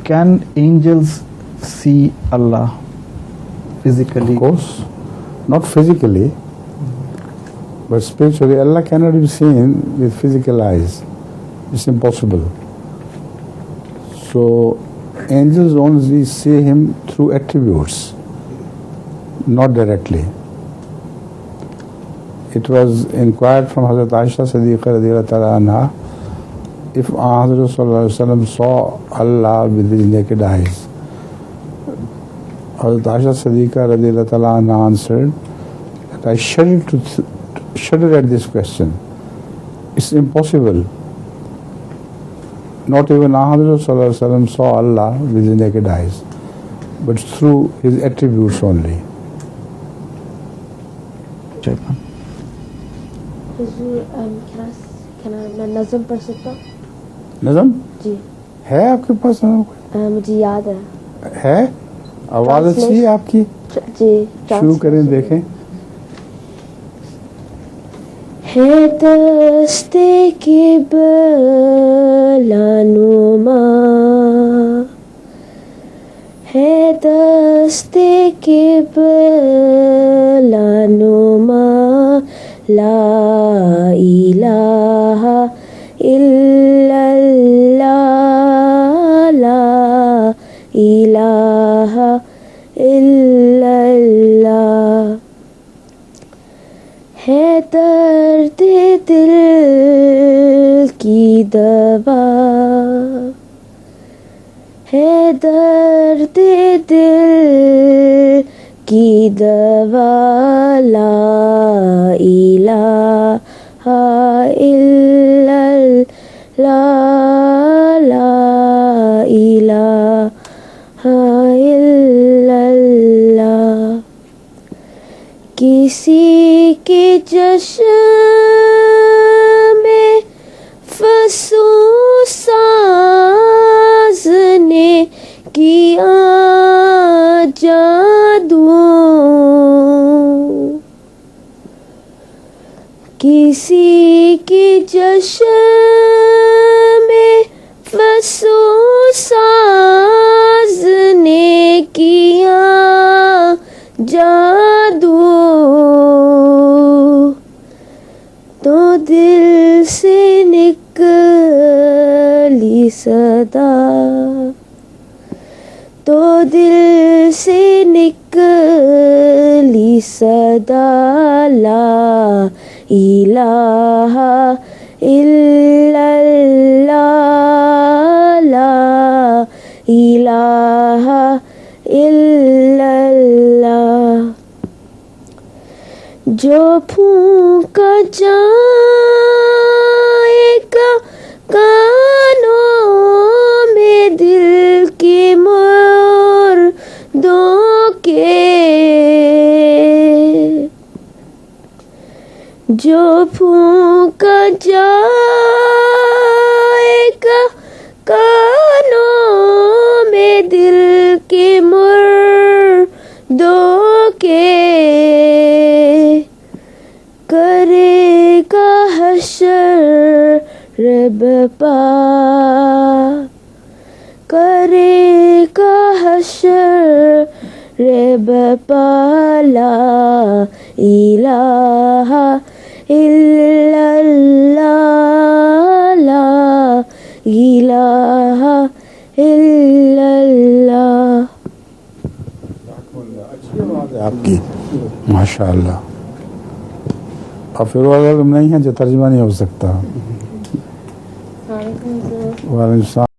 Can angels see Allah physically? Of course, not physically, but spiritually. Allah cannot be seen with physical eyes. It's impossible. So angels only see him through attributes, not directly. It was inquired from Hazrat Aisha Siddiqa radiyallahu ta'ala anha, if Hazrat sallallahu alaihi wasallam saw Allah with his naked eyes. Hazrat Aisha Siddiqa radiyallahu ta'ala anha answered that I shudder at this question. It's impossible. Not even Hazrat sallallahu alaihi wasallam saw Allah with his naked eyes, but through his attributes only. میں نظم پڑھ سکتا ہوں؟ نظم جی ہے آپ کے پاس؟ مجھے یاد ہے آواز اچھی ہے آپ کی. جی شروع کریں دیکھیں. ہے دستے کے بلانما، ہے دستے کے بلانما، لا الہ الا اللہ، لا الہ الا اللہ. ہے درد دل کی دوا، ہے درد دل کی دوا، لا الہ الا اللہ، لا الہ الا اللہ. کسی کے چشم میں فسوں ساز نے کیا جادو، کسی کے چشم میں فسوں ساز نے کیا جادو، تو دل سے نکلی صدا، تو دل سے نکلی صدا، لا الہ الا اللہ، لا الہ الا اللہ. جو پھونکا جائے گا کانوں میں دل کی مردوں کے، جو پھونکا جائے گا کانوں میں دل کے مردوں کے، کرے گا حشر بپا، کرے گا حشر بپا، لا الہ الا اللہ، لا الہ الا اللہ. آپ کی ماشاء اللہ. اور پھر وہ نہیں ہے جو ترجمہ نہیں ہو سکتا. وعلیکم السلام.